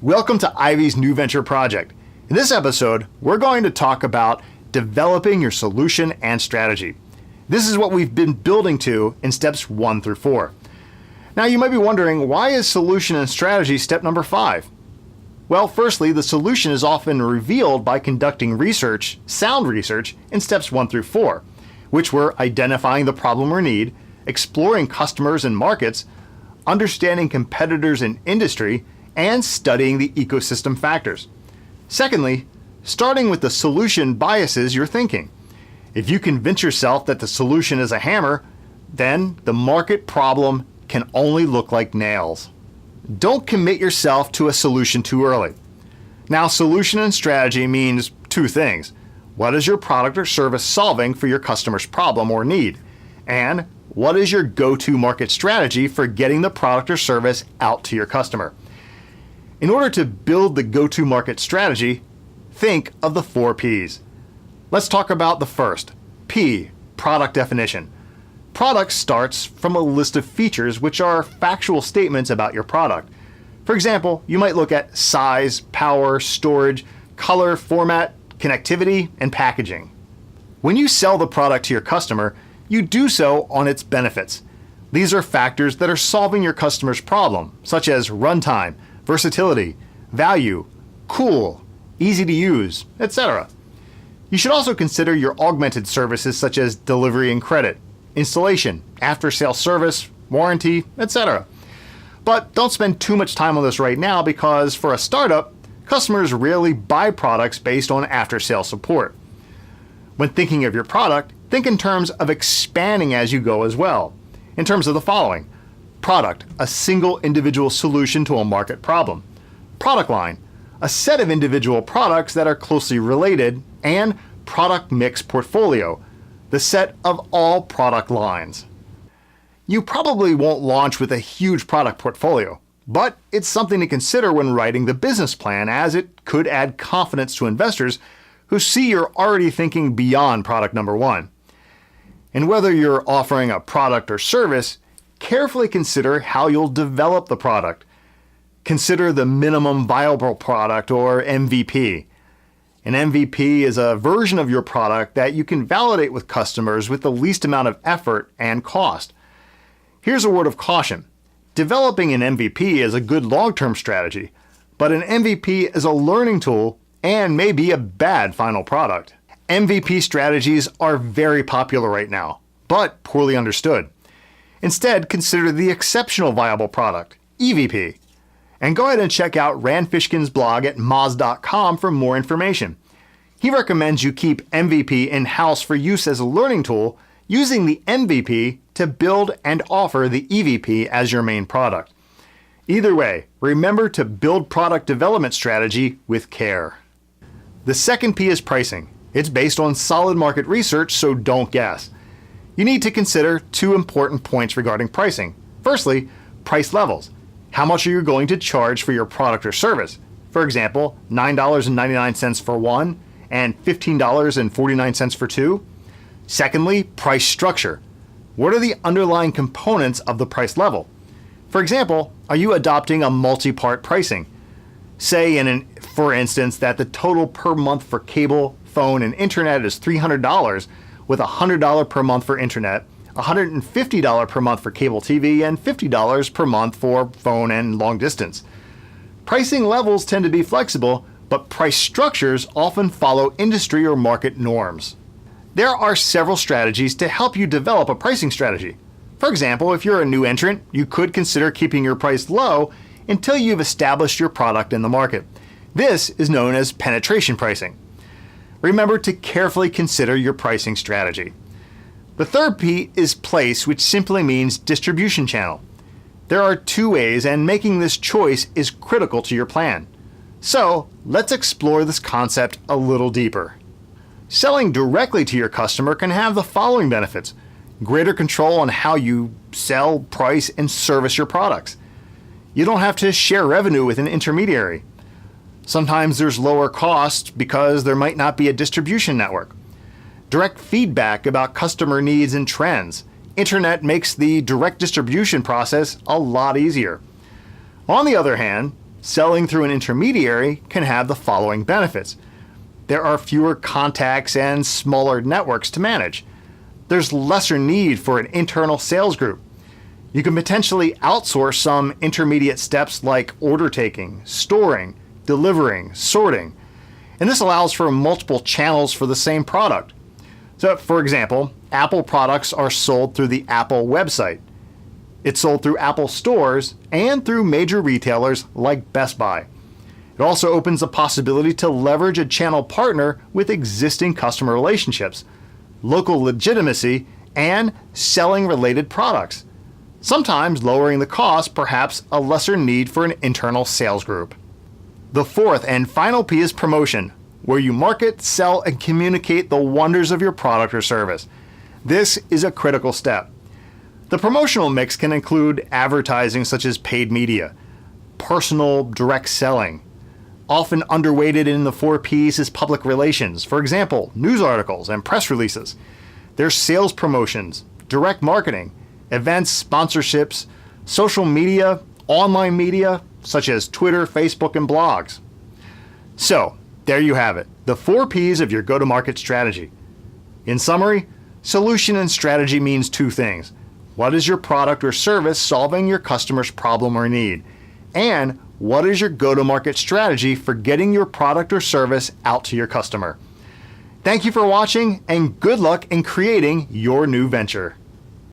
Welcome to Ivey's new venture project. In this episode, we're going to talk about developing your solution and strategy. This is what we've been building to in steps 1 through 4. Now you might be wondering, why is solution and strategy step number 5? Well, firstly, the solution is often revealed by conducting research, sound research, in steps 1 through 4, which were identifying the problem or need, exploring customers and markets, understanding competitors in industry, and studying the ecosystem factors. Secondly, starting with the solution biases your thinking. If you convince yourself that the solution is a hammer, then the market problem can only look like nails. Don't commit yourself to a solution too early. Now, solution and strategy means two things. What is your product or service solving for your customer's problem or need? And what is your go-to market strategy for getting the product or service out to your customer? In order to build the go-to market strategy, think of the 4 Ps. Let's talk about the first, P, product definition. Product starts from a list of features which are factual statements about your product. For example, you might look at size, power, storage, color, format, connectivity, and packaging. When you sell the product to your customer, you do so on its benefits. These are factors that are solving your customer's problem, such as runtime, versatility, value, cool, easy to use, etc. You should also consider your augmented services such as delivery and credit, installation, after-sale service, warranty, etc. But don't spend too much time on this right now because for a startup, customers rarely buy products based on after-sale support. When thinking of your product, think in terms of expanding as you go as well. In terms of the following: product, a single individual solution to a market problem. Product line, a set of individual products that are closely related. And product mix portfolio, the set of all product lines. You probably won't launch with a huge product portfolio, but it's something to consider when writing the business plan, as it could add confidence to investors who see you're already thinking beyond product number 1. And whether you're offering a product or service, carefully consider how you'll develop the product. Consider the minimum viable product, or MVP. An MVP is a version of your product that you can validate with customers with the least amount of effort and cost. Here's a word of caution. Developing an MVP is a good long-term strategy, but an MVP is a learning tool and may be a bad final product. MVP strategies are very popular right now, but poorly understood. Instead, consider the exceptional viable product, EVP. And go ahead and check out Rand Fishkin's blog at moz.com for more information. He recommends you keep MVP in-house for use as a learning tool, using the MVP to build and offer the EVP as your main product. Either way, remember to build product development strategy with care. The second P is pricing. It's based on solid market research, so don't guess. You need to consider 2 important points regarding pricing. Firstly, price levels. How much are you going to charge for your product or service? For example, $9.99 for one and $15.49 for two. Secondly, price structure. What are the underlying components of the price level? For example, are you adopting a multi-part pricing? Say, for instance, that the total per month for cable, phone, and internet is $300, with $100 per month for internet, $150 per month for cable TV, and $50 per month for phone and long distance. Pricing levels tend to be flexible, but price structures often follow industry or market norms. There are several strategies to help you develop a pricing strategy. For example, if you're a new entrant, you could consider keeping your price low until you've established your product in the market. This is known as penetration pricing. Remember to carefully consider your pricing strategy. The third P is place, which simply means distribution channel. There are 2 ways, and making this choice is critical to your plan. So let's explore this concept a little deeper. Selling directly to your customer can have the following benefits: greater control on how you sell, price, and service your products. You don't have to share revenue with an intermediary. Sometimes there's lower costs because there might not be a distribution network. Direct feedback about customer needs and trends. Internet makes the direct distribution process a lot easier. On the other hand, Selling through an intermediary can have the following benefits. There are fewer contacts and smaller networks to manage. There's lesser need for an internal sales group. You can potentially outsource some intermediate steps like order taking, storing, delivering, sorting. And this allows for multiple channels for the same product. So, for example, Apple products are sold through the Apple website. It's sold through Apple stores and through major retailers like Best Buy. It also opens the possibility to leverage a channel partner with existing customer relationships, local legitimacy, and selling related products. Sometimes lowering the cost, perhaps a lesser need for an internal sales group. The fourth and final P is promotion, where you market, sell, and communicate the wonders of your product or service. This is a critical step. The promotional mix can include advertising such as paid media, personal direct selling. Often underweighted in the 4 Ps is public relations, for example, news articles and press releases. There's sales promotions, direct marketing, events, sponsorships, social media, online media, such as Twitter, Facebook, and blogs. So, there you have it, the 4 Ps of your go-to-market strategy. In summary, solution and strategy means 2 things. What is your product or service solving your customer's problem or need? And what is your go-to-market strategy for getting your product or service out to your customer? Thank you for watching, and good luck in creating your new venture.